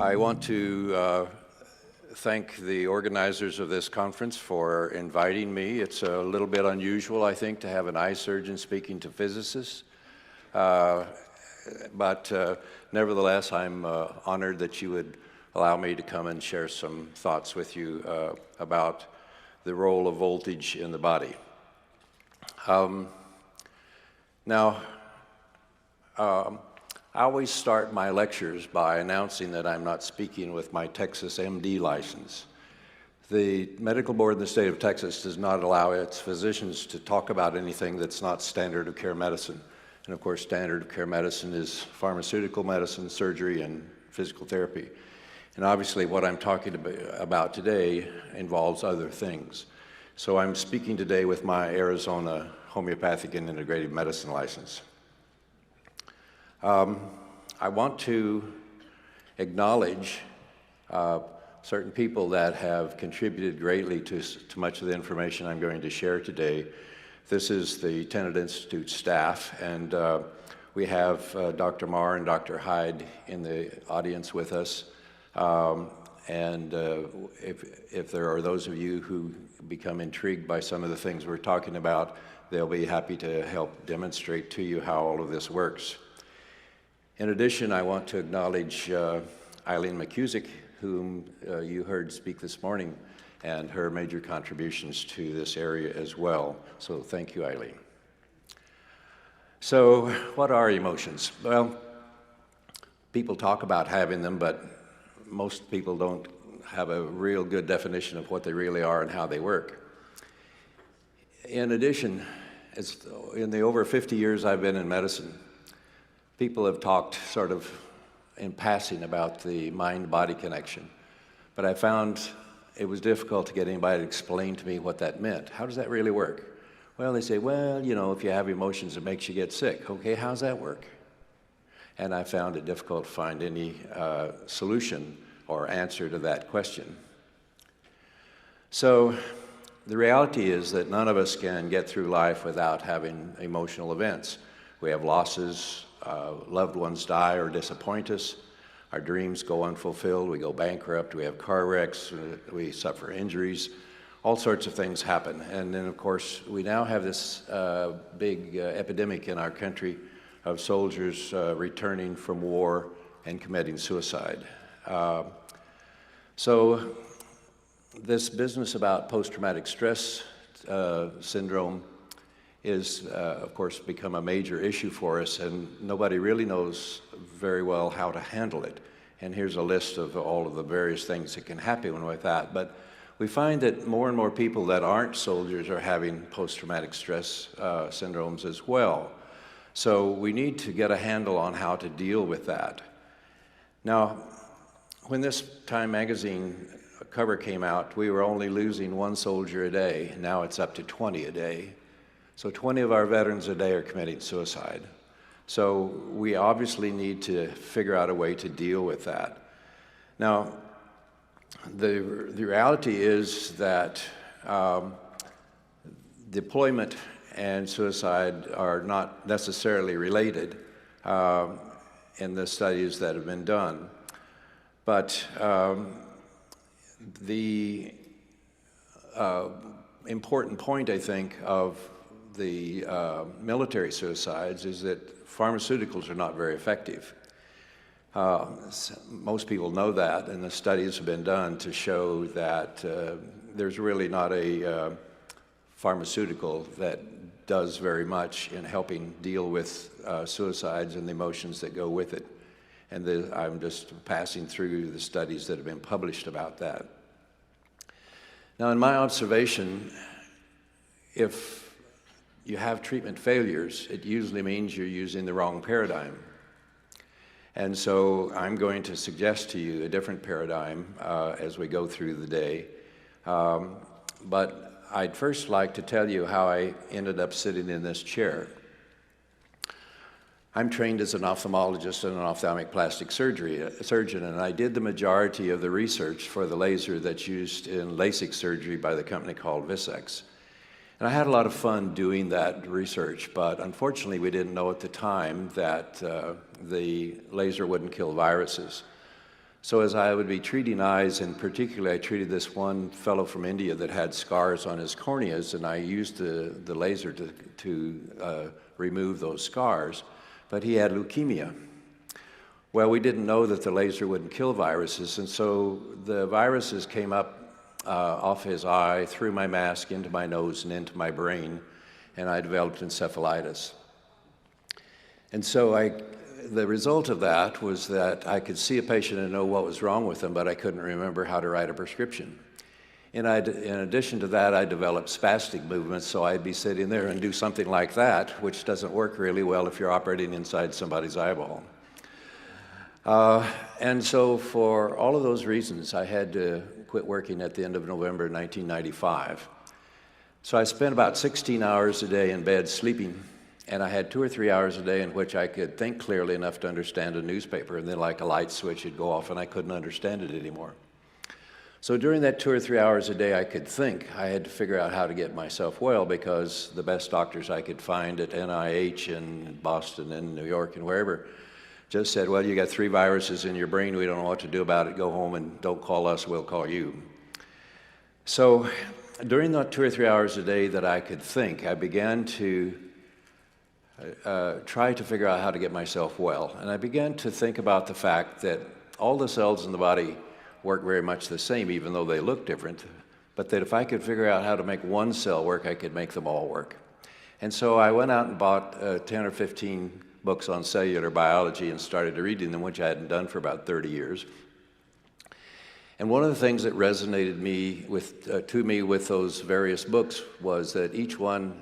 I want to thank the organizers of this conference for inviting me. It's a little bit unusual, I think, to have an eye surgeon speaking to physicists. But nevertheless, I'm honored that you would allow me to come and share some thoughts with you about the role of voltage in the body. I always start my lectures by announcing that I'm not speaking with my Texas MD license. The medical board in the state of Texas does not allow its physicians to talk about anything that's not standard of care medicine. And of course, standard of care medicine is pharmaceutical medicine, surgery, and physical therapy. And obviously what I'm talking about today involves other things. So I'm speaking today with my Arizona homeopathic and integrative medicine license. I want to acknowledge certain people that have contributed greatly to much of the information I'm going to share today. This is the Tenet Institute staff, and we have Dr. Marr and Dr. Hyde in the audience with us. If there are those of you who become intrigued by some of the things we're talking about, they'll be happy to help demonstrate to you how all of this works. In addition, I want to acknowledge Eileen McCusick, whom you heard speak this morning, and her major contributions to this area as well. So thank you, Eileen. So what are emotions? Well, people talk about having them, but most people don't have a real good definition of what they really are and how they work. In addition, in the over 50 years I've been in medicine, people have talked sort of in passing about the mind-body connection, but I found it was difficult to get anybody to explain to me what that meant. How does that really work? Well, they say, well, you know, if you have emotions, it makes you get sick. Okay, how's that work? And I found it difficult to find any solution or answer to that question. So the reality is that none of us can get through life without having emotional events. We have losses, loved ones die or disappoint us, our dreams go unfulfilled, we go bankrupt, we have car wrecks, we suffer injuries, all sorts of things happen. And then of course we now have this big epidemic in our country of soldiers returning from war and committing suicide. So this business about post-traumatic stress syndrome is, of course, become a major issue for us, and nobody really knows very well how to handle it. And here's a list of all of the various things that can happen with that. But we find that more and more people that aren't soldiers are having post-traumatic stress syndromes as well. So we need to get a handle on how to deal with that. Now, when this Time magazine cover came out, we were only losing 1 soldier a day. Now it's up to 20 a day. So 20 of our veterans a day are committing suicide. So we obviously need to figure out a way to deal with that. Now, the reality is that deployment and suicide are not necessarily related in the studies that have been done. But the important point, I think, of the military suicides is that pharmaceuticals are not very effective. Most people know that, and the studies have been done to show that there's really not a pharmaceutical that does very much in helping deal with suicides and the emotions that go with it. And I'm just passing through the studies that have been published about that. Now, in my observation, if you have treatment failures, it usually means you're using the wrong paradigm. And so I'm going to suggest to you a different paradigm as we go through the day. But I'd first like to tell you how I ended up sitting in this chair. I'm trained as an ophthalmologist and an ophthalmic plastic surgeon, and I did the majority of the research for the laser that's used in LASIK surgery by the company called Vissix. And I had a lot of fun doing that research, but unfortunately we didn't know at the time that the laser wouldn't kill viruses. So as I would be treating eyes, and particularly I treated this one fellow from India that had scars on his corneas, and I used the laser to remove those scars, but he had leukemia. Well, we didn't know that the laser wouldn't kill viruses, and so the viruses came up off his eye, through my mask, into my nose, and into my brain, and I developed encephalitis. And so the result of that was that I could see a patient and know what was wrong with them, but I couldn't remember how to write a prescription. And in addition to that, I developed spastic movements, so I'd be sitting there and do something like that, which doesn't work really well if you're operating inside somebody's eyeball. And so for all of those reasons, I had to quit working at the end of November 1995. So I spent about 16 hours a day in bed sleeping, and I had 2 or 3 hours a day in which I could think clearly enough to understand a newspaper, and then like a light switch would go off and I couldn't understand it anymore. So during that 2 or 3 hours a day I could think, I had to figure out how to get myself well, because the best doctors I could find at NIH in Boston and New York and wherever just said, well, you got 3 viruses in your brain, we don't know what to do about it, go home and don't call us, we'll call you. So during that 2 or 3 hours a day that I could think, I began to try to figure out how to get myself well. And I began to think about the fact that all the cells in the body work very much the same, even though they look different, but that if I could figure out how to make one cell work, I could make them all work. And so I went out and bought 10 or 15 books on cellular biology and started reading them, which I hadn't done for about 30 years. And one of the things that resonated to me with those various books was that each one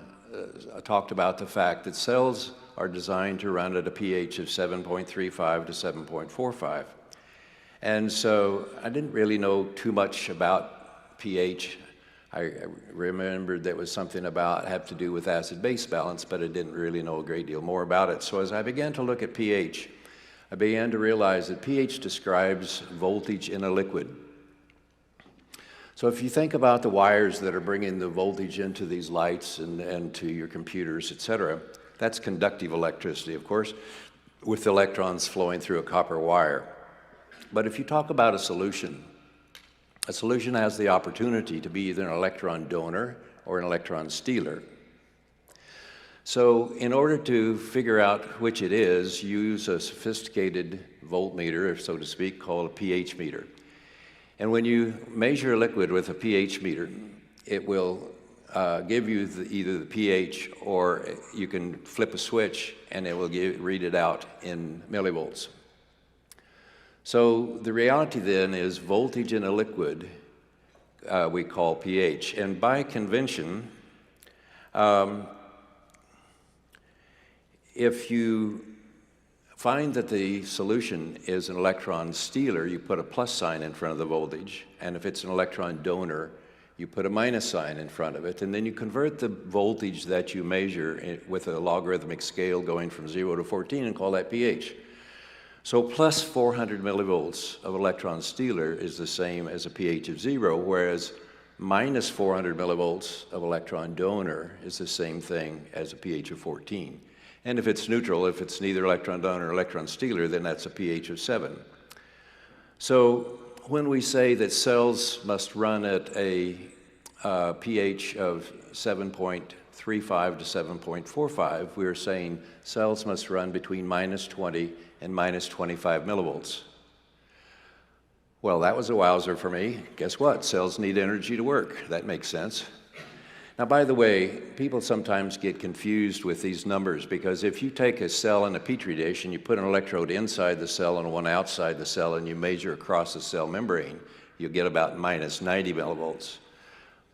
talked about the fact that cells are designed to run at a pH of 7.35 to 7.45. And so I didn't really know too much about pH. I remembered there was something about have to do with acid-base balance, but I didn't really know a great deal more about it. So as I began to look at pH, I began to realize that pH describes voltage in a liquid. So if you think about the wires that are bringing the voltage into these lights and to your computers, etc., that's conductive electricity, of course, with electrons flowing through a copper wire. But if you talk about a solution has the opportunity to be either an electron donor or an electron stealer. So in order to figure out which it is, you use a sophisticated voltmeter, so to speak, called a pH meter. And when you measure a liquid with a pH meter, it will give you either the pH, or you can flip a switch and it will read it out in millivolts. So the reality then is voltage in a liquid we call pH. And by convention, if you find that the solution is an electron stealer, you put a plus sign in front of the voltage. And if it's an electron donor, you put a minus sign in front of it. And then you convert the voltage that you measure with a logarithmic scale going from 0 to 14 and call that pH. So plus 400 millivolts of electron stealer is the same as a pH of 0, whereas minus 400 millivolts of electron donor is the same thing as a pH of 14. And if it's neutral, if it's neither electron donor or electron stealer, then that's a pH of 7. So when we say that cells must run at a pH of 7.35 to 7.45, we're saying cells must run between minus 20 and minus 25 millivolts. Well, that was a wowzer for me. Guess what? Cells need energy to work. That makes sense. Now, by the way, people sometimes get confused with these numbers, because if you take a cell in a petri dish and you put an electrode inside the cell and one outside the cell and you measure across the cell membrane, you'll get about minus 90 millivolts.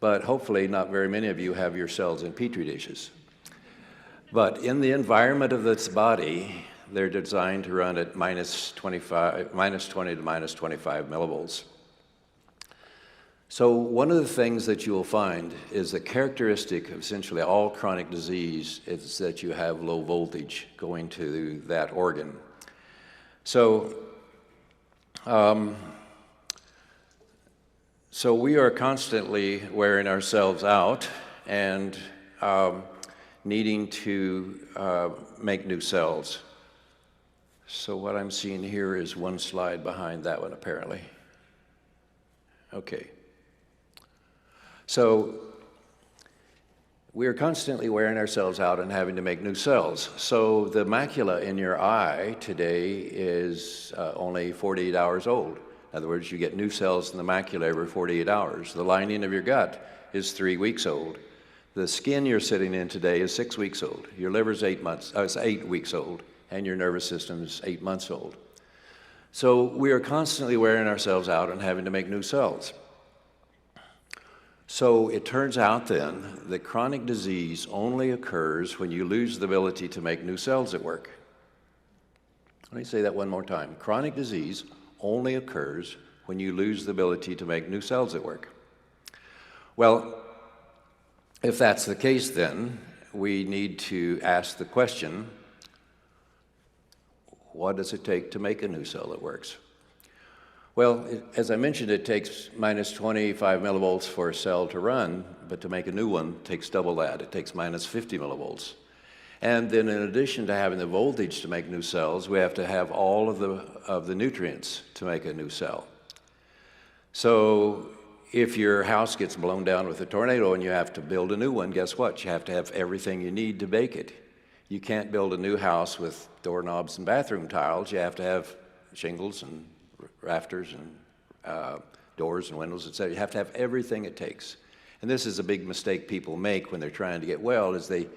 But hopefully not very many of you have your cells in petri dishes. But in the environment of this body, they're designed to run at minus 20 to minus 25 millivolts. So one of the things that you will find is the characteristic of essentially all chronic disease is that you have low voltage going to that organ. So, so we are constantly wearing ourselves out and needing to make new cells. So what I'm seeing here is one slide behind that one, apparently. Okay. So we are constantly wearing ourselves out and having to make new cells. So the macula in your eye today is only 48 hours old. In other words, you get new cells in the macula every 48 hours. The lining of your gut is 3 weeks old. The skin you're sitting in today is 6 weeks old. Your liver's 8 weeks old, and your nervous system is 8 months old. So we are constantly wearing ourselves out and having to make new cells. So it turns out then that chronic disease only occurs when you lose the ability to make new cells at work. Let me say that one more time. Chronic disease only occurs when you lose the ability to make new cells at work. Well, if that's the case, then we need to ask the question, what does it take to make a new cell that works? Well, as I mentioned, it takes minus 25 millivolts for a cell to run, but to make a new one takes double that. It takes minus 50 millivolts. And then in addition to having the voltage to make new cells, we have to have all of the nutrients to make a new cell. So if your house gets blown down with a tornado and you have to build a new one, guess what? You have to have everything you need to bake it. You can't build a new house with doorknobs and bathroom tiles. You have to have shingles and rafters and doors and windows, etc. You have to have everything it takes. And this is a big mistake people make when they're trying to get well, is they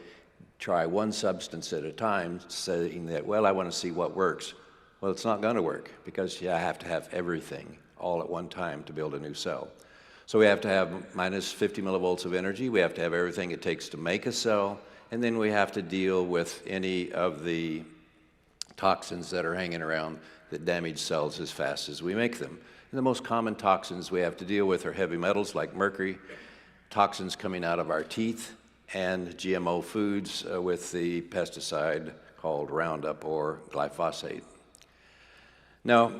try one substance at a time, saying that, well, I want to see what works. Well, it's not going to work, because you have to have everything all at one time to build a new cell. So we have to have minus 50 millivolts of energy. We have to have everything it takes to make a cell. And then we have to deal with any of the toxins that are hanging around that damage cells as fast as we make them. And the most common toxins we have to deal with are heavy metals like mercury, toxins coming out of our teeth, and GMO foods with the pesticide called Roundup or glyphosate. Now,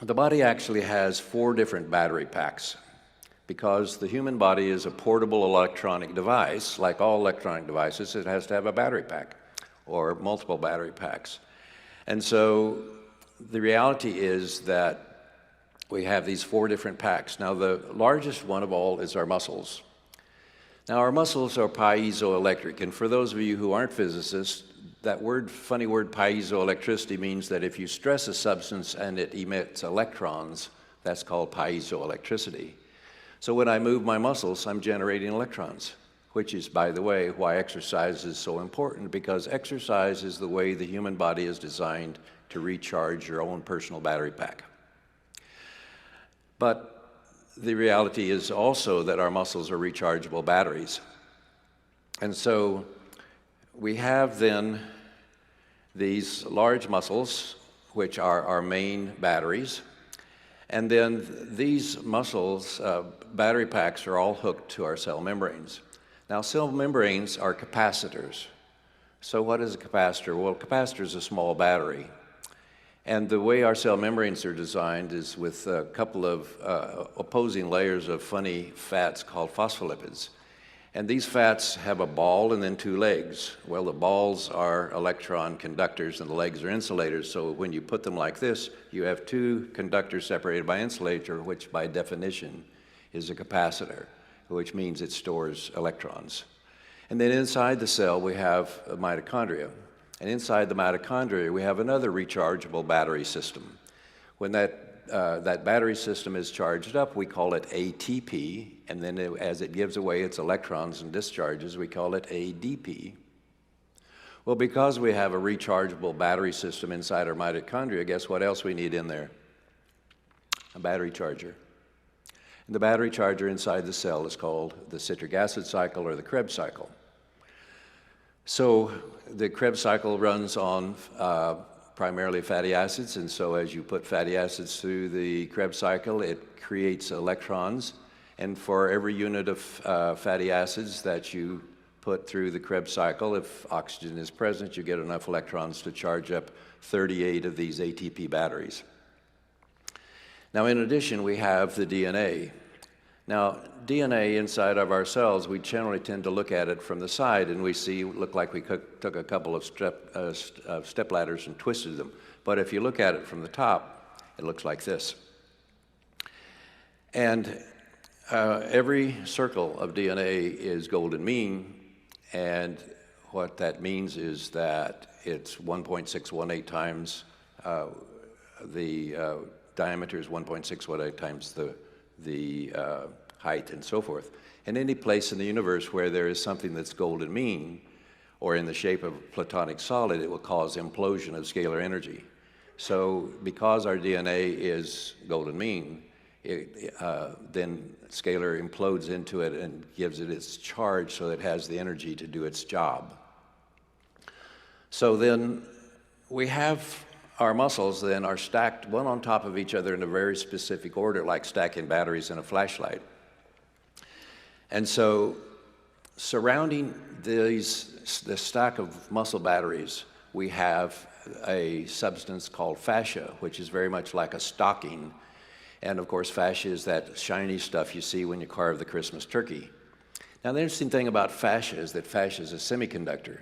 the body actually has 4 different battery packs, because the human body is a portable electronic device. Like all electronic devices, it has to have a battery pack or multiple battery packs. And so the reality is that we have these 4 different packs. Now, the largest one of all is our muscles. Now, our muscles are piezoelectric, and for those of you who aren't physicists, that funny word piezoelectricity means that if you stress a substance and it emits electrons, that's called piezoelectricity. So when I move my muscles, I'm generating electrons, which is, by the way, why exercise is so important, because exercise is the way the human body is designed to recharge your own personal battery pack. But the reality is also that our muscles are rechargeable batteries. And so we have then these large muscles, which are our main batteries. And then these muscles, battery packs, are all hooked to our cell membranes. Now, cell membranes are capacitors. So what is a capacitor? Well, a capacitor is a small battery. And the way our cell membranes are designed is with a couple of opposing layers of funny fats called phospholipids. And these fats have a ball and then 2 legs. Well, the balls are electron conductors and the legs are insulators. So when you put them like this, you have 2 conductors separated by insulator, which by definition is a capacitor, which means it stores electrons. And then inside the cell, we have a mitochondria. And inside the mitochondria, we have another rechargeable battery system. When that battery system is charged up, we call it ATP, and then as it gives away its electrons and discharges, we call it ADP. Well, because we have a rechargeable battery system inside our mitochondria, guess what else we need in there? A battery charger. And the battery charger inside the cell is called the citric acid cycle or the Krebs cycle. So the Krebs cycle runs on primarily fatty acids, and so as you put fatty acids through the Krebs cycle, it creates electrons, and for every unit of fatty acids that you put through the Krebs cycle, if oxygen is present, you get enough electrons to charge up 38 of these ATP batteries. Now, in addition, we have the DNA. Now, DNA inside of our cells, we generally tend to look at it from the side, and we look like we took a couple of step ladders and twisted them. But if you look at it from the top, it looks like this. And every circle of DNA is golden mean, and what that means is that it's 1.618 times the diameter is 1.618 times the height and so forth. And any place in the universe where there is something that's golden mean, or in the shape of a platonic solid, it will cause implosion of scalar energy. So because our DNA is golden mean, then scalar implodes into it and gives it its charge so that it has the energy to do its job. So then we have our muscles then are stacked one on top of each other in a very specific order, like stacking batteries in a flashlight. And so surrounding this stack of muscle batteries, we have a substance called fascia, which is very much like a stocking. And of course, fascia is that shiny stuff you see when you carve the Christmas turkey. Now, the interesting thing about fascia is that fascia is a semiconductor.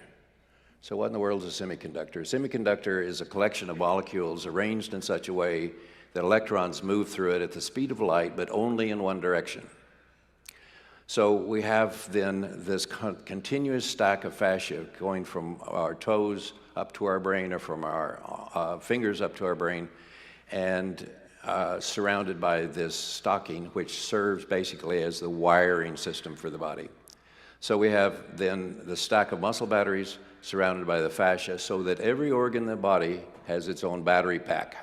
So what in the world is a semiconductor? A semiconductor is a collection of molecules arranged in such a way that electrons move through it at the speed of light, but only in one direction. So we have then this continuous stack of fascia going from our toes up to our brain, or from our fingers up to our brain, and surrounded by this stocking, which serves basically as the wiring system for the body. So we have then the stack of muscle batteries surrounded by the fascia, so that every organ in the body has its own battery pack.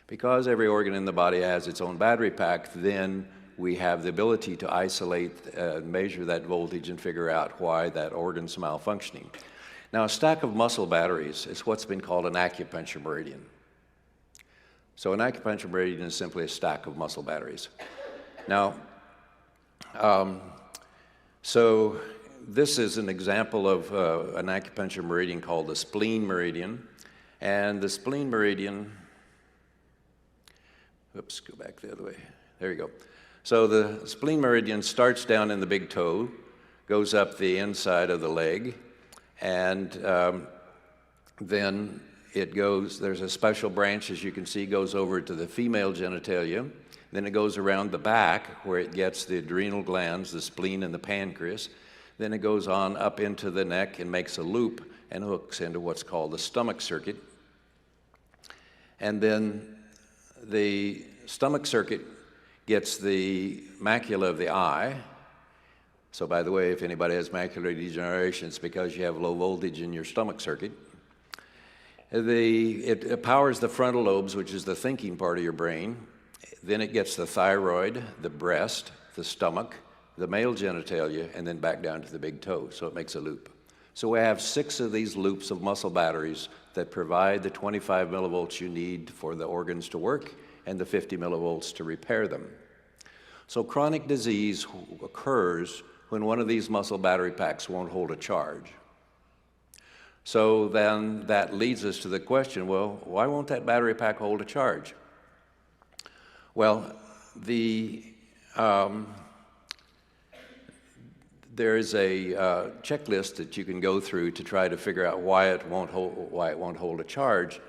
Because every organ in the body has its own battery pack, then we have the ability to isolate, measure that voltage, and figure out why that organ's malfunctioning. Now, a stack of muscle batteries is what's been called an acupuncture meridian. So an acupuncture meridian is simply a stack of muscle batteries. Now, so this is an example of an acupuncture meridian called the spleen meridian. And the spleen meridian, oops, go back the other way. There you go. So the spleen meridian starts down in the big toe, goes up the inside of the leg, and then it goes, there's a special branch, as you can see, goes over to the female genitalia. Then it goes around the back where it gets the adrenal glands, the spleen and the pancreas. Then it goes on up into the neck and makes a loop and hooks into what's called the stomach circuit. And then the stomach circuit gets the macula of the eye. So by the way, if anybody has macular degeneration, it's because you have low voltage in your stomach circuit. It powers the frontal lobes, which is the thinking part of your brain. Then it gets the thyroid, the breast, the stomach, the male genitalia, and then back down to the big toe, so it makes a loop. So we have 6 of these loops of muscle batteries that provide the 25 millivolts you need for the organs to work and the 50 millivolts to repair them. So chronic disease occurs when one of these muscle battery packs won't hold a charge. So then that leads us to the question, well, why won't that battery pack hold a charge? Well, there is a checklist that you can go through to try to figure out why it won't hold a charge.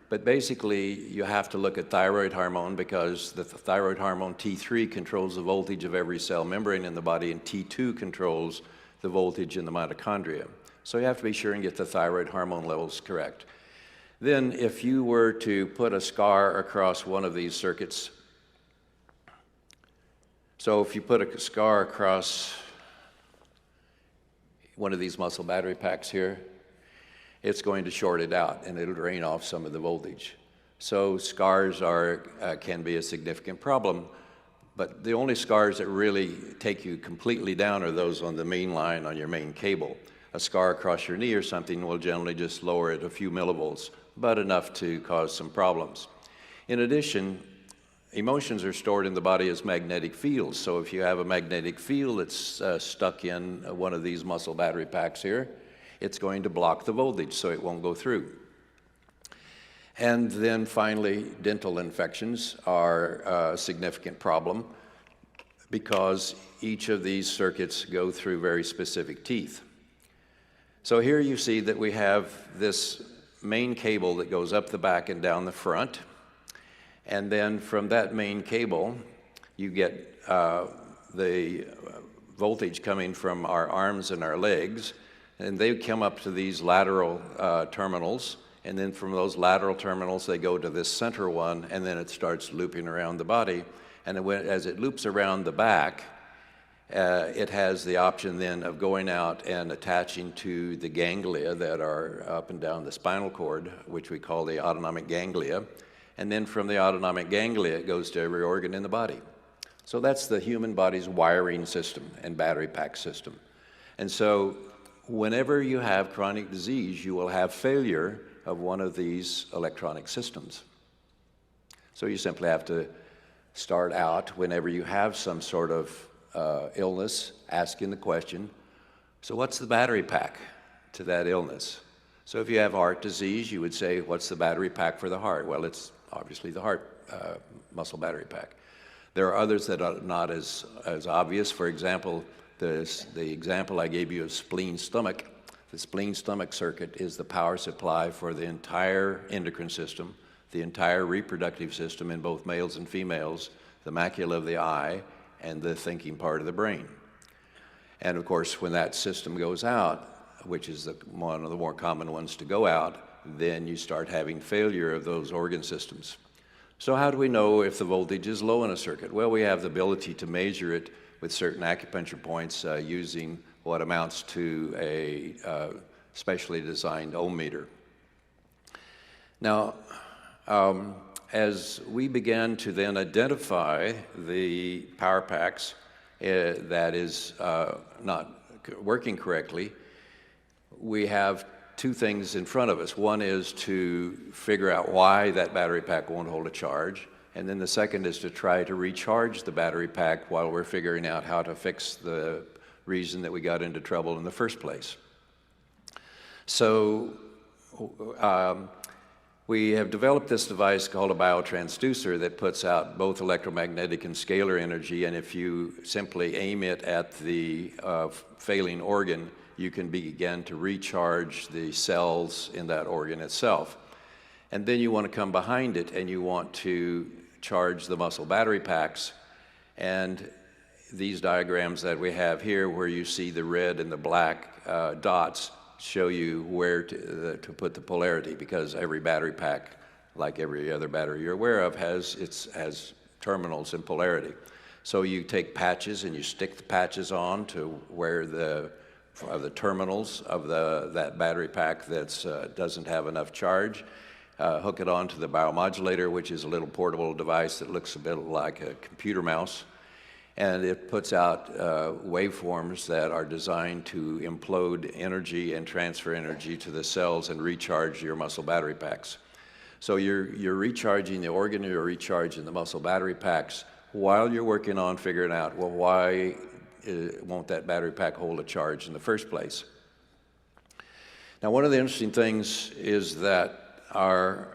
But basically, you have to look at thyroid hormone, because the thyroid hormone T3 controls the voltage of every cell membrane in the body, and T2 controls the voltage in the mitochondria. So you have to be sure and get the thyroid hormone levels correct. Then if you were to put a scar across one of these circuits, so if you put a scar across one of these muscle battery packs here, it's going to short it out and it'll drain off some of the voltage. So scars can be a significant problem, but the only scars that really take you completely down are those on the main line on your main cable. A scar across your knee or something will generally just lower it a few millivolts, but enough to cause some problems. In addition, emotions are stored in the body as magnetic fields. So if you have a magnetic field that's stuck in one of these muscle battery packs here, it's going to block the voltage so it won't go through. And then finally, dental infections are a significant problem. because each of these circuits go through very specific teeth. So here you see that we have this main cable that goes up the back and down the front, and then from that main cable you get the voltage coming from our arms and our legs, and they come up to these lateral terminals, and then from those lateral terminals they go to this center one, and then it starts looping around the body. And as it loops around the back, it has the option then of going out and attaching to the ganglia that are up and down the spinal cord, which we call the autonomic ganglia. And then from the autonomic ganglia, it goes to every organ in the body. So that's the human body's wiring system and battery pack system. And so whenever you have chronic disease, you will have failure of one of these electronic systems. So you simply have to start out whenever you have some sort of illness, asking the question, so what's the battery pack to that illness? So if you have heart disease, you would say, what's the battery pack for the heart? Well, it's obviously the heart muscle battery pack. There are others that are not as obvious. For example, the example I gave you of spleen-stomach. The spleen-stomach circuit is the power supply for the entire endocrine system, the entire reproductive system in both males and females, the macula of the eye, and the thinking part of the brain. And of course, when that system goes out, which is one of the more common ones to go out, then you start having failure of those organ systems. So how do we know if the voltage is low in a circuit? Well, we have the ability to measure it with certain acupuncture points using what amounts to a specially designed ohm meter. Now, as we began to then identify the power packs that is not working correctly, we have two things in front of us. One is to figure out why that battery pack won't hold a charge, and then the second is to try to recharge the battery pack while we're figuring out how to fix the reason that we got into trouble in the first place. So we have developed this device called a biotransducer that puts out both electromagnetic and scalar energy, and if you simply aim it at the failing organ, you can begin to recharge the cells in that organ itself. And then you want to come behind it and you want to charge the muscle battery packs. And these diagrams that we have here, where you see the red and the black dots, show you where to put the polarity, because every battery pack, like every other battery you're aware of, has terminals and polarity. So you take patches and you stick the patches on to where the terminals of that battery pack that doesn't have enough charge. Hook it onto the biomodulator, which is a little portable device that looks a bit like a computer mouse. And it puts out waveforms that are designed to implode energy and transfer energy to the cells and recharge your muscle battery packs. So you're recharging the organ, you're recharging the muscle battery packs while you're working on figuring out, well, why won't that battery pack hold a charge in the first place? Now, one of the interesting things is that our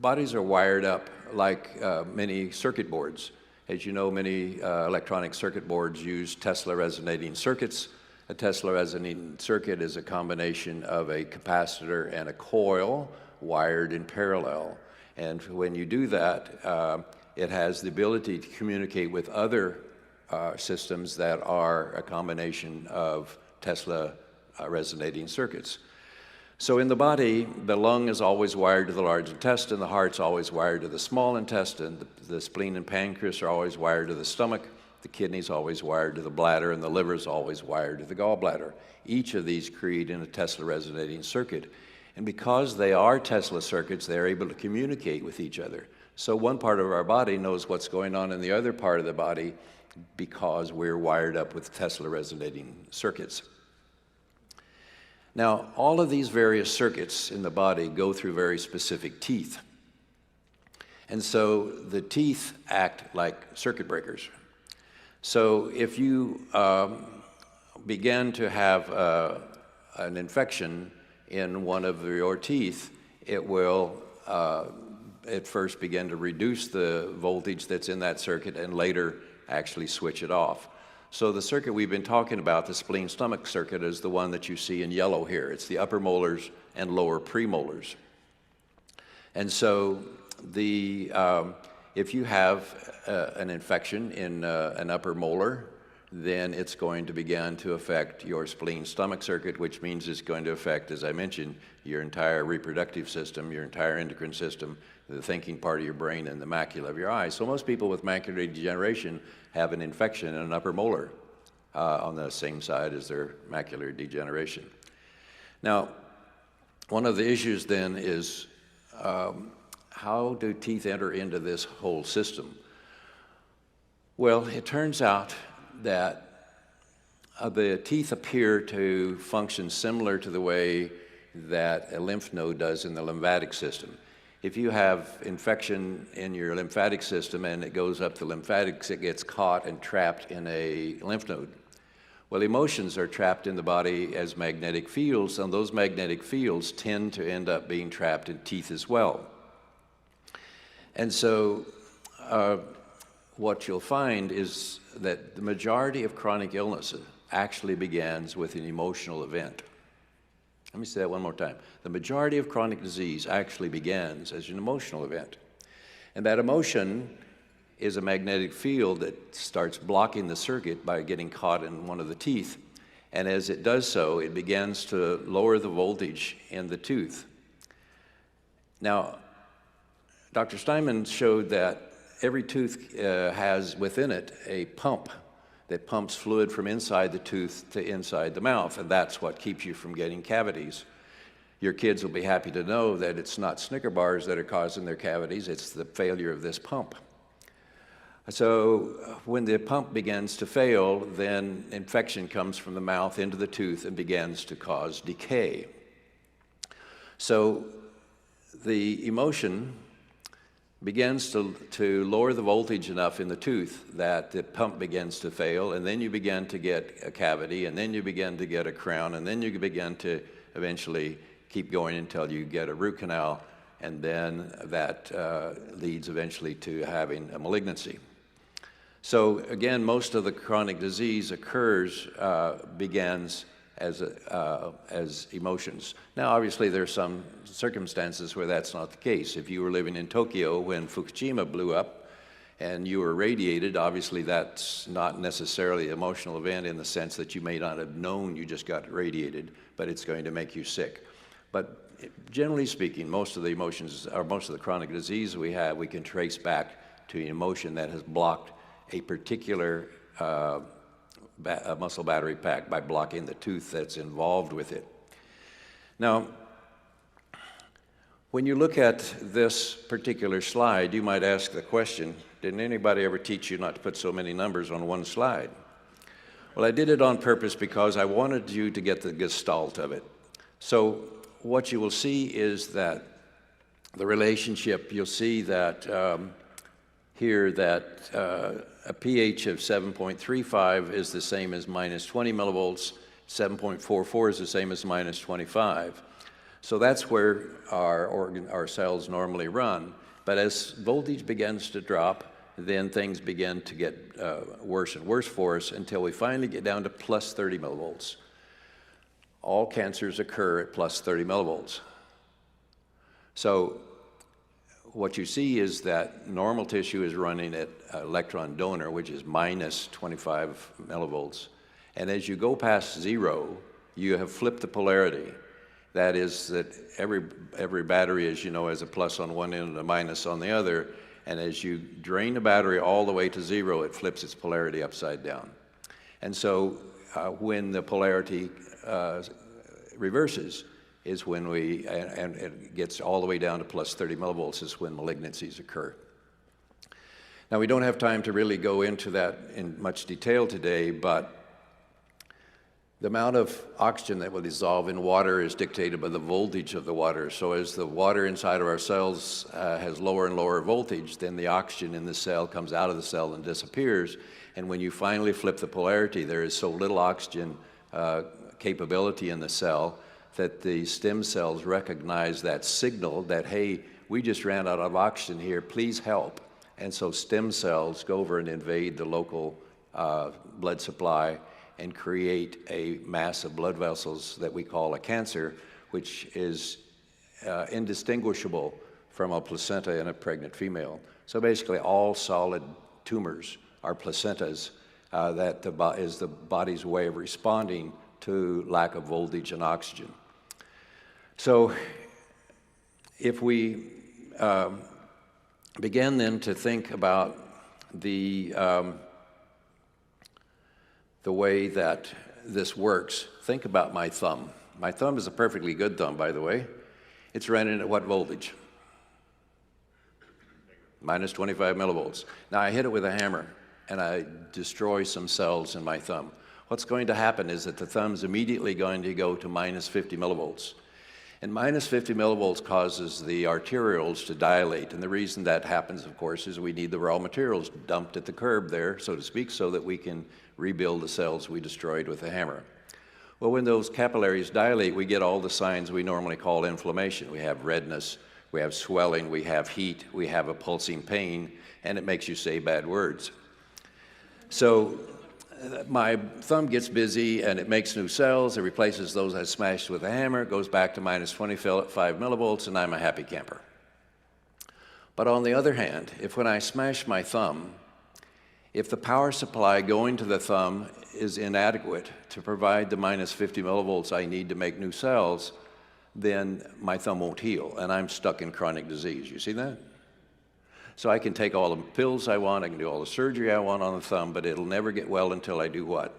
bodies are wired up like many circuit boards. As you know, many electronic circuit boards use Tesla resonating circuits. A Tesla resonating circuit is a combination of a capacitor and a coil wired in parallel. And when you do that, it has the ability to communicate with other systems that are a combination of Tesla resonating circuits. So in the body, the lung is always wired to the large intestine, the heart's always wired to the small intestine, the spleen and pancreas are always wired to the stomach, the kidney's always wired to the bladder, and the liver's always wired to the gallbladder. Each of these create in a Tesla resonating circuit. And because they are Tesla circuits, they're able to communicate with each other. So one part of our body knows what's going on in the other part of the body because we're wired up with Tesla resonating circuits. Now, all of these various circuits in the body go through very specific teeth. And so the teeth act like circuit breakers. So if you begin to have an infection in one of your teeth, it will at first begin to reduce the voltage that's in that circuit and later actually switch it off. So the circuit we've been talking about, the spleen-stomach circuit, is the one that you see in yellow here. It's the upper molars and lower premolars. And so if you have an infection in an upper molar, then it's going to begin to affect your spleen-stomach circuit, which means it's going to affect, as I mentioned, your entire reproductive system, your entire endocrine system, the thinking part of your brain, and the macula of your eye. So most people with macular degeneration have an infection in an upper molar on the same side as their macular degeneration. Now, one of the issues then is how do teeth enter into this whole system? Well, it turns out that the teeth appear to function similar to the way that a lymph node does in the lymphatic system. If you have infection in your lymphatic system and it goes up the lymphatics, it gets caught and trapped in a lymph node. Well, emotions are trapped in the body as magnetic fields, and those magnetic fields tend to end up being trapped in teeth as well. And so what you'll find is that the majority of chronic illness actually begins with an emotional event. Let me say that one more time. The majority of chronic disease actually begins as an emotional event. And that emotion is a magnetic field that starts blocking the circuit by getting caught in one of the teeth. And as it does so, it begins to lower the voltage in the tooth. Now, Dr. Steinman showed that every tooth has within it a pump that pumps fluid from inside the tooth to inside the mouth, and that's what keeps you from getting cavities. Your kids will be happy to know that it's not Snicker bars that are causing their cavities, it's the failure of this pump. So when the pump begins to fail, then infection comes from the mouth into the tooth and begins to cause decay. So the emotion begins to lower the voltage enough in the tooth that the pump begins to fail, and then you begin to get a cavity, and then you begin to get a crown, and then you begin to eventually keep going until you get a root canal, and then that leads eventually to having a malignancy. So again, most of the chronic disease begins as emotions. Now, obviously, there are some circumstances where that's not the case. If you were living in Tokyo when Fukushima blew up and you were radiated, obviously that's not necessarily an emotional event in the sense that you may not have known you just got radiated, but it's going to make you sick. But generally speaking, most of the emotions, or most of the chronic disease we have, we can trace back to an emotion that has blocked a particular muscle battery pack by blocking the tooth that's involved with it. Now, when you look at this particular slide, you might ask the question, didn't anybody ever teach you not to put so many numbers on one slide? Well, I did it on purpose because I wanted you to get the gestalt of it. So what you will see is that the relationship, you'll see that here that a pH of 7.35 is the same as minus 20 millivolts, 7.44 is the same as minus 25. So that's where our cells normally run. But as voltage begins to drop, then things begin to get worse and worse for us until we finally get down to plus 30 millivolts. All cancers occur at plus 30 millivolts. So what you see is that normal tissue is running at electron donor, which is minus 25 millivolts. And as you go past zero, you have flipped the polarity. That is that every battery, as you know, has a plus on one end and a minus on the other. And as you drain the battery all the way to zero, it flips its polarity upside down. And so when the polarity reverses, is when and it gets all the way down to plus 30 millivolts is when malignancies occur. Now, we don't have time to really go into that in much detail today, but the amount of oxygen that will dissolve in water is dictated by the voltage of the water. So as the water inside of our cells has lower and lower voltage, then the oxygen in the cell comes out of the cell and disappears. And when you finally flip the polarity, there is so little oxygen capability in the cell that the stem cells recognize that signal that, hey, we just ran out of oxygen here, please help. And so stem cells go over and invade the local blood supply and create a mass of blood vessels that we call a cancer, which is indistinguishable from a placenta in a pregnant female. So basically all solid tumors are placentas that is the body's way of responding to lack of voltage and oxygen. So if we begin then to think about the way that this works, think about my thumb. My thumb is a perfectly good thumb, by the way. It's running at what voltage? Minus 25 millivolts. Now I hit it with a hammer and I destroy some cells in my thumb. What's going to happen is that the thumb's immediately going to go to minus 50 millivolts. And minus 50 millivolts causes the arterioles to dilate. And the reason that happens, of course, is we need the raw materials dumped at the curb there, so to speak, so that we can rebuild the cells we destroyed with the hammer. Well, when those capillaries dilate, we get all the signs we normally call inflammation. We have redness, we have swelling, we have heat, we have a pulsing pain, and it makes you say bad words. So my thumb gets busy and it makes new cells, it replaces those I smashed with a hammer, it goes back to minus 25 millivolts, and I'm a happy camper. But on the other hand, if when I smash my thumb, if the power supply going to the thumb is inadequate to provide the minus 50 millivolts I need to make new cells, then my thumb won't heal, and I'm stuck in chronic disease. You see that? So I can take all the pills I want, I can do all the surgery I want on the thumb, but it'll never get well until I do what?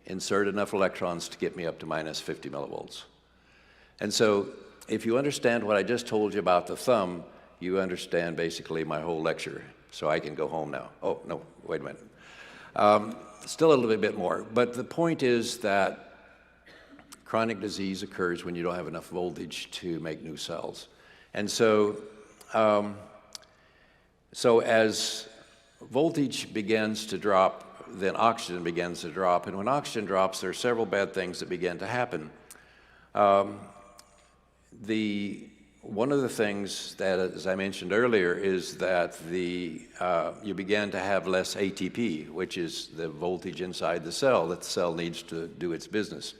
Insert enough electrons to get me up to minus 50 millivolts. And so if you understand what I just told you about the thumb, you understand basically my whole lecture. So I can go home now. Oh, no, wait a minute. Still a little bit more. But the point is that chronic disease occurs when you don't have enough voltage to make new cells. And so as voltage begins to drop, then oxygen begins to drop. And when oxygen drops, there are several bad things that begin to happen. One of the things that, as I mentioned earlier, is that you begin to have less ATP, which is the voltage inside the cell that the cell needs to do its business.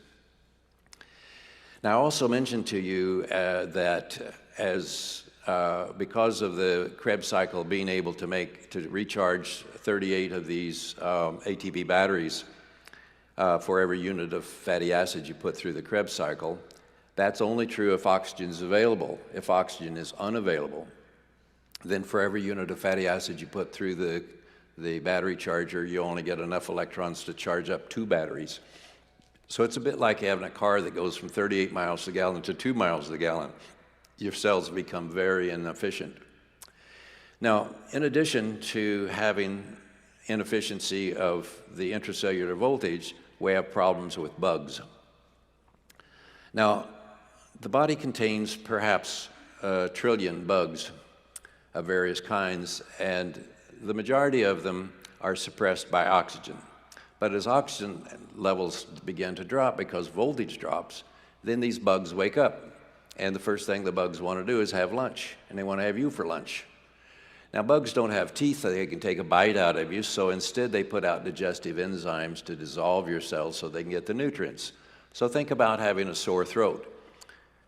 Now, I also mentioned to you that because of the Krebs cycle being able to recharge 38 of these ATP batteries for every unit of fatty acid you put through the Krebs cycle, that's only true if oxygen is available. If oxygen is unavailable, then for every unit of fatty acid you put through the battery charger, you only get enough electrons to charge up 2 batteries. So it's a bit like having a car that goes from 38 miles to the gallon to 2 miles to the gallon. Your cells become very inefficient. Now, in addition to having inefficiency of the intracellular voltage, we have problems with bugs. Now, the body contains perhaps 1 trillion bugs of various kinds, and the majority of them are suppressed by oxygen. But as oxygen levels begin to drop because voltage drops, then these bugs wake up. And the first thing the bugs want to do is have lunch, and they want to have you for lunch. Now, bugs don't have teeth that they can take a bite out of you, so instead they put out digestive enzymes to dissolve your cells so they can get the nutrients. So think about having a sore throat.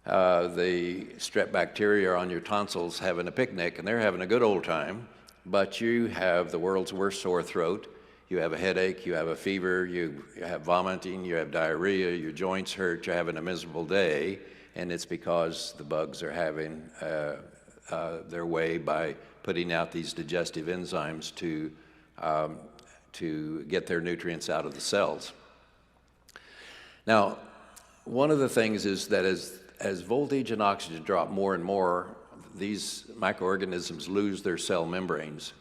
The strep bacteria are on your tonsils having a picnic, and they're having a good old time, but you have the world's worst sore throat. You have a headache, you have a fever, you have vomiting, you have diarrhea, your joints hurt, you're having a miserable day, and it's because the bugs are having their way by putting out these digestive enzymes to get their nutrients out of the cells. Now, one of the things is that as voltage and oxygen drop more and more, these microorganisms lose their cell membranes.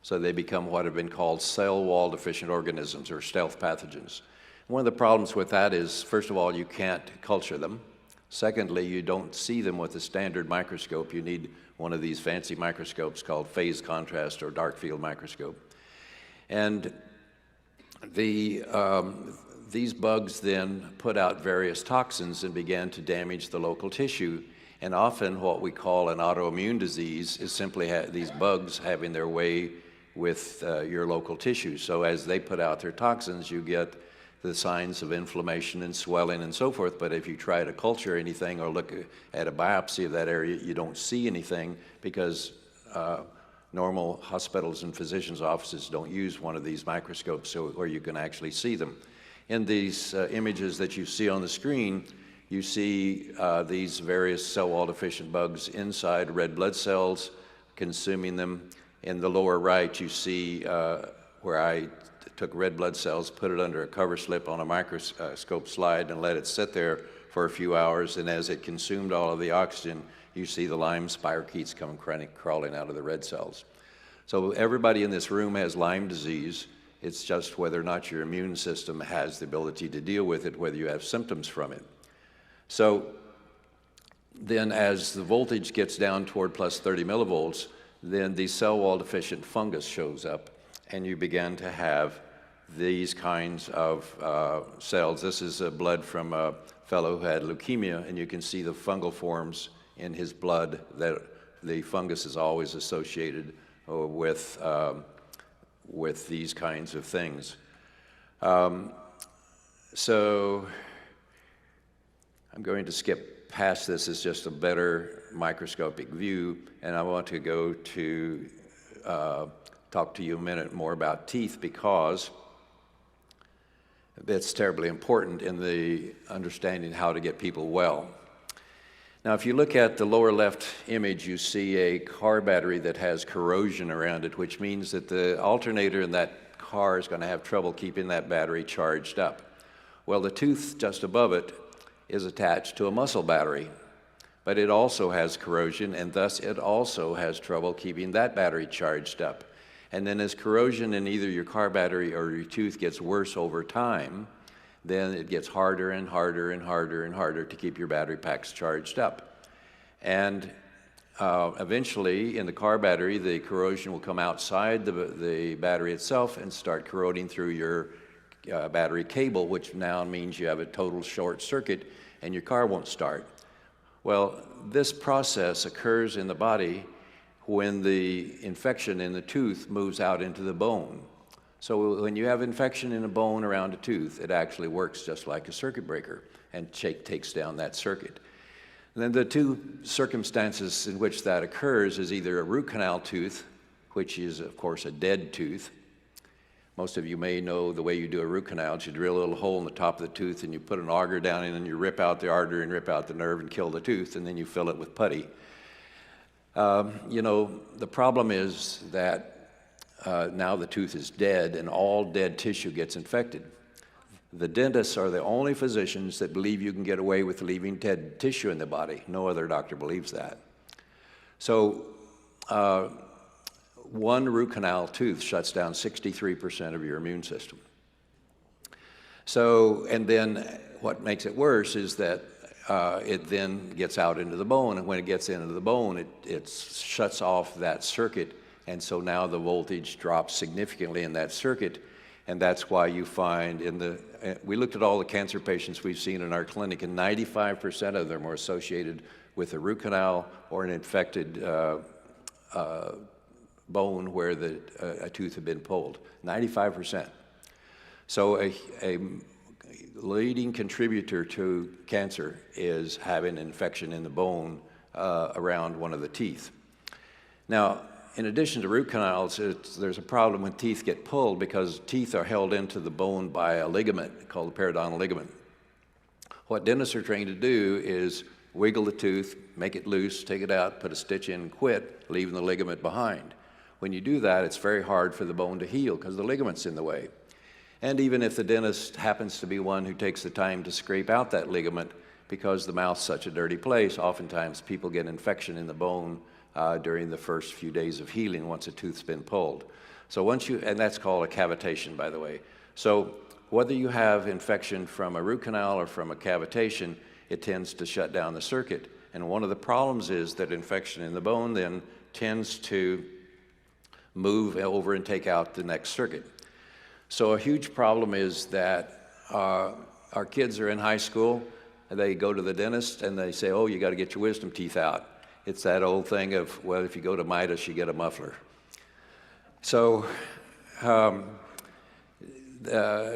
So they become what have been called cell wall deficient organisms, or stealth pathogens. One of the problems with that is, first of all, you can't culture them. Secondly, you don't see them with a standard microscope. You need one of these fancy microscopes called phase contrast or dark field microscope. And these bugs then put out various toxins and began to damage the local tissue. And often what we call an autoimmune disease is simply these bugs having their way with your local tissue. So as they put out their toxins, you get the signs of inflammation and swelling and so forth. But if you try to culture anything or look at a biopsy of that area, you don't see anything because normal hospitals and physicians' offices don't use one of these microscopes where you can actually see them. In these images that you see on the screen, you see these various cell wall deficient bugs inside red blood cells consuming them. In the lower right, you see where I took red blood cells, put it under a cover slip on a microscope slide and let it sit there for a few hours, and as it consumed all of the oxygen, you see the Lyme spirochetes come crawling out of the red cells. So everybody in this room has Lyme disease. It's just whether or not your immune system has the ability to deal with it, whether you have symptoms from it. So then as the voltage gets down toward plus 30 millivolts, then the cell wall deficient fungus shows up, and you begin to have these kinds of cells. This is blood from a fellow who had leukemia, and you can see the fungal forms in his blood that the fungus is always associated with these kinds of things. So I'm going to skip past this as just a better microscopic view, and I want to go to talk to you a minute more about teeth, because it's terribly important in the understanding how to get people well. Now, if you look at the lower left image, you see a car battery that has corrosion around it, which means that the alternator in that car is going to have trouble keeping that battery charged up. Well, the tooth just above it is attached to a muscle battery, but it also has corrosion, and thus it also has trouble keeping that battery charged up. And then as corrosion in either your car battery or your tooth gets worse over time, then it gets harder and harder and harder and harder to keep your battery packs charged up. And eventually, in the car battery, the corrosion will come outside the battery itself and start corroding through your battery cable, which now means you have a total short circuit and your car won't start. Well, this process occurs in the body when the infection in the tooth moves out into the bone. So when you have infection in a bone around a tooth, it actually works just like a circuit breaker and takes down that circuit. And then the two circumstances in which that occurs is either a root canal tooth, which is, of course, a dead tooth. Most of you may know the way you do a root canal is you drill a little hole in the top of the tooth and you put an auger down in and you rip out the artery and rip out the nerve and kill the tooth, and then you fill it with putty. You know, the problem is that now the tooth is dead and all dead tissue gets infected. The dentists are the only physicians that believe you can get away with leaving dead tissue in the body. No other doctor believes that. So one root canal tooth shuts down 63% of your immune system. So, and then what makes it worse is that it then gets out into the bone, and when it gets into the bone, it shuts off that circuit, and so now the voltage drops significantly in that circuit, and that's why you find we looked at all the cancer patients we've seen in our clinic, and 95% of them were associated with a root canal or an infected bone where a tooth had been pulled, 95%. So a leading contributor to cancer is having an infection in the bone around one of the teeth. Now, in addition to root canals, there's a problem when teeth get pulled because teeth are held into the bone by a ligament called the periodontal ligament. What dentists are trained to do is wiggle the tooth, make it loose, take it out, put a stitch in, quit, leaving the ligament behind. When you do that, it's very hard for the bone to heal because the ligament's in the way. And even if the dentist happens to be one who takes the time to scrape out that ligament, because the mouth's such a dirty place, oftentimes people get infection in the bone during the first few days of healing once a tooth's been pulled. So and that's called a cavitation, by the way. So whether you have infection from a root canal or from a cavitation, it tends to shut down the circuit. And one of the problems is that infection in the bone then tends to move over and take out the next circuit. So a huge problem is that our kids are in high school, they go to the dentist and they say, oh, you got to get your wisdom teeth out. It's that old thing of, well, if you go to Midas, you get a muffler. So a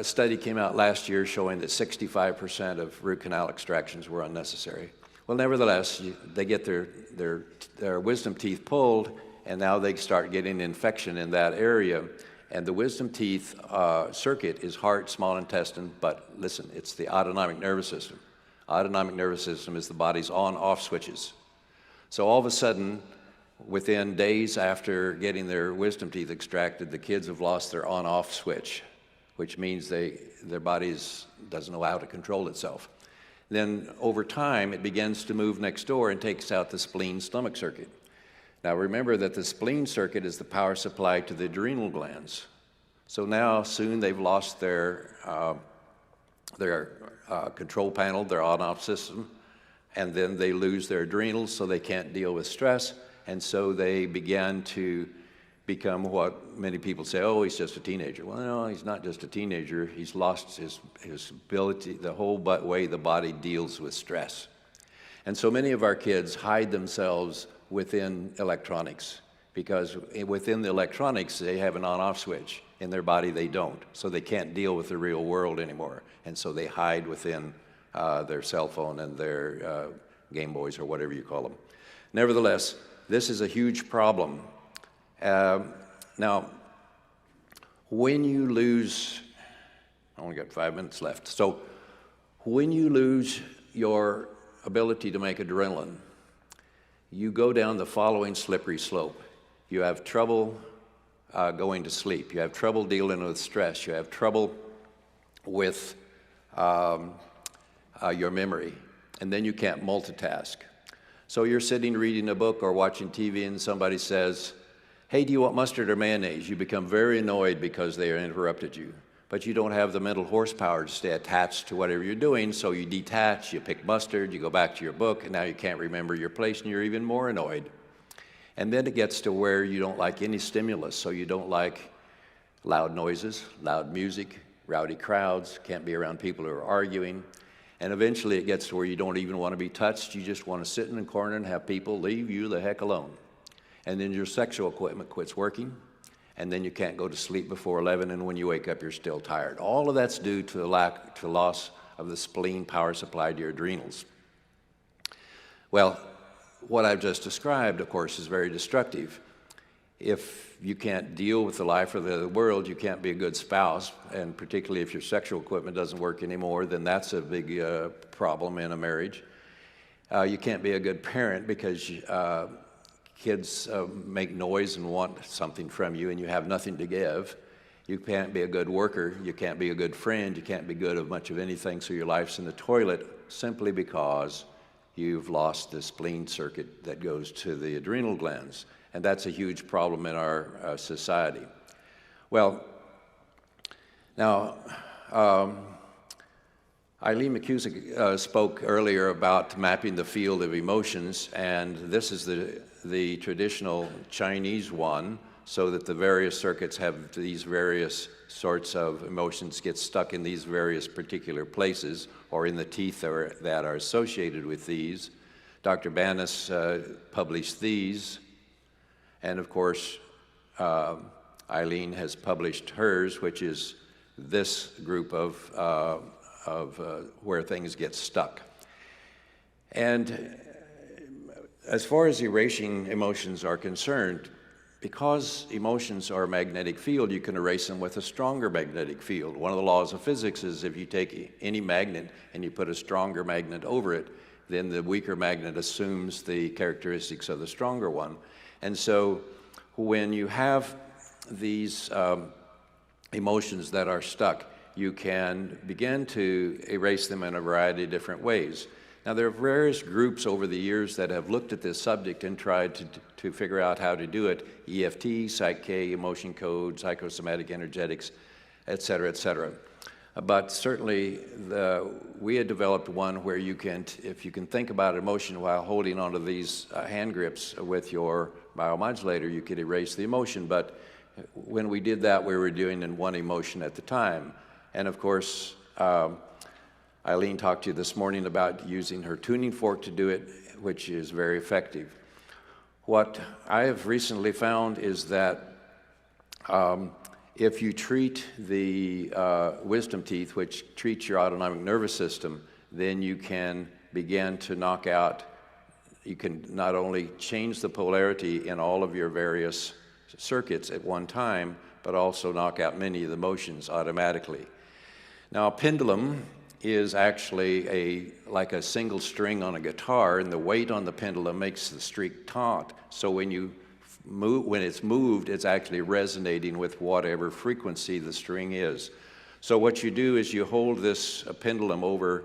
study came out last year showing that 65% of root canal extractions were unnecessary. Well, nevertheless, they get their wisdom teeth pulled, and now they start getting infection in that area. And the wisdom teeth circuit is heart, small intestine, but listen, it's the autonomic nervous system. Autonomic nervous system is the body's on-off switches. So all of a sudden, within days after getting their wisdom teeth extracted, the kids have lost their on-off switch, which means their bodies doesn't know how to control itself. Then over time, it begins to move next door and takes out the spleen-stomach circuit. Now remember that the spleen circuit is the power supply to the adrenal glands. So now soon they've lost their control panel, their on-off system, and then they lose their adrenals, so they can't deal with stress, and so they begin to become what many people say, oh, he's just a teenager. Well, no, he's not just a teenager. He's lost his ability, the whole way the body deals with stress. And so many of our kids hide themselves within electronics, because within the electronics, they have an on-off switch. In their body, they don't. So they can't deal with the real world anymore. And so they hide within their cell phone and their Game Boys or whatever you call them. Nevertheless, this is a huge problem. Now, when you lose, I only got 5 minutes left. So when you lose your ability to make adrenaline, you go down the following slippery slope. You have trouble going to sleep. You have trouble dealing with stress. You have trouble with your memory. And then you can't multitask. So you're sitting reading a book or watching TV and somebody says, hey, do you want mustard or mayonnaise? You become very annoyed because they interrupted you. But you don't have the mental horsepower to stay attached to whatever you're doing, so you detach, you pick mustard, you go back to your book, and now you can't remember your place, and you're even more annoyed. And then it gets to where you don't like any stimulus, so you don't like loud noises, loud music, rowdy crowds, can't be around people who are arguing. And eventually it gets to where you don't even want to be touched, you just want to sit in a corner and have people leave you the heck alone. And then your sexual equipment quits working, and then you can't go to sleep before 11, and when you wake up, you're still tired. All of that's due to the loss of the spleen power supply to your adrenals. Well, what I've just described, of course, is very destructive. If you can't deal with the life of the world, you can't be a good spouse, and particularly if your sexual equipment doesn't work anymore, then that's a big problem in a marriage. You can't be a good parent because kids make noise and want something from you, and you have nothing to give. You can't be a good worker. You can't be a good friend. You can't be good at much of anything, so your life's in the toilet simply because you've lost the spleen circuit that goes to the adrenal glands. And that's a huge problem in our society. Well, now, Eileen McCusick spoke earlier about mapping the field of emotions, and this is the traditional Chinese one, so that the various circuits have these various sorts of emotions get stuck in these various particular places or in the teeth that are associated with these. Dr. Banas published these, and of course, Eileen has published hers, which is this group of where things get stuck. And as far as erasing emotions are concerned, because emotions are a magnetic field, you can erase them with a stronger magnetic field. One of the laws of physics is if you take any magnet and you put a stronger magnet over it, then the weaker magnet assumes the characteristics of the stronger one. And so when you have these emotions that are stuck, you can begin to erase them in a variety of different ways. Now, there are various groups over the years that have looked at this subject and tried to figure out how to do it. EFT, Psych-K, emotion code, psychosomatic energetics, et cetera, et cetera. But certainly, we had developed one where you can, if you can think about emotion while holding onto these hand grips with your biomodulator, you could erase the emotion. But when we did that, we were doing in one emotion at the time. And of course, Eileen talked to you this morning about using her tuning fork to do it, which is very effective. What I have recently found is that if you treat the wisdom teeth, which treats your autonomic nervous system, then you can begin to knock out, you can not only change the polarity in all of your various circuits at one time, but also knock out many of the motions automatically. Now, a pendulum is actually like a single string on a guitar, and the weight on the pendulum makes the string taut. So when it's moved, it's actually resonating with whatever frequency the string is. So what you do is you hold this pendulum over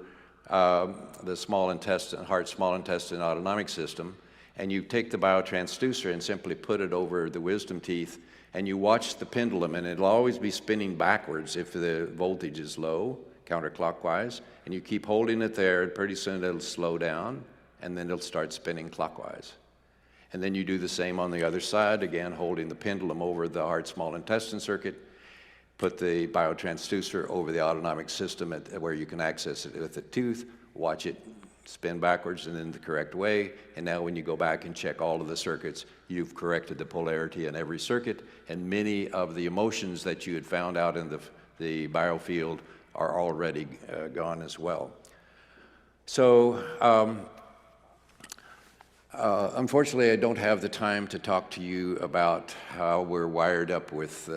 the small intestine, heart, small intestine, autonomic system, and you take the biotransducer and simply put it over the wisdom teeth, and you watch the pendulum, and it'll always be spinning backwards if the voltage is low, counterclockwise, and you keep holding it there, and pretty soon it'll slow down, and then it'll start spinning clockwise. And then you do the same on the other side, again holding the pendulum over the heart small intestine circuit, put the biotransducer over the autonomic system where you can access it with the tooth, watch it spin backwards and in the correct way, and now when you go back and check all of the circuits, you've corrected the polarity in every circuit, and many of the emotions that you had found out in the biofield are already gone as well. So unfortunately, I don't have the time to talk to you about how we're wired up with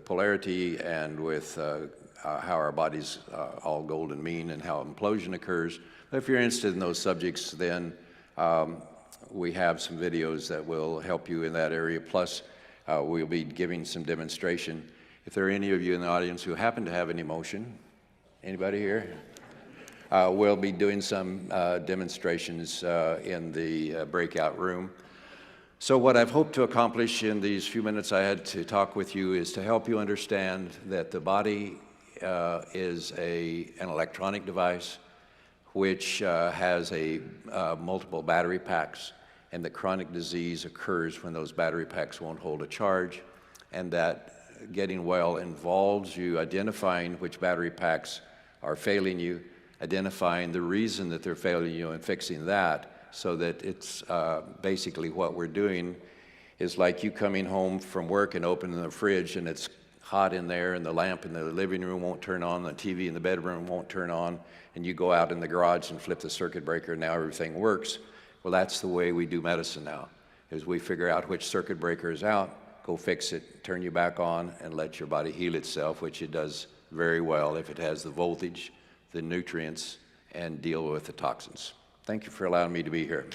polarity and with how our body's all golden mean and how implosion occurs. But if you're interested in those subjects, then we have some videos that will help you in that area. Plus, we'll be giving some demonstration. If there are any of you in the audience who happen to have any motion, anybody here? We'll be doing some demonstrations in the breakout room. So what I've hoped to accomplish in these few minutes I had to talk with you is to help you understand that the body is an electronic device which has multiple battery packs, and that chronic disease occurs when those battery packs won't hold a charge, and that getting well involves you identifying which battery packs are failing you, identifying the reason that they're failing you and fixing that, so that it's basically what we're doing is like you coming home from work and opening the fridge and it's hot in there and the lamp in the living room won't turn on, the TV in the bedroom won't turn on, and you go out in the garage and flip the circuit breaker and now everything works. Well, that's the way we do medicine now, is we figure out which circuit breaker is out, go fix it, turn you back on, and let your body heal itself, which it does very well if it has the voltage, the nutrients, and deal with the toxins. Thank you for allowing me to be here.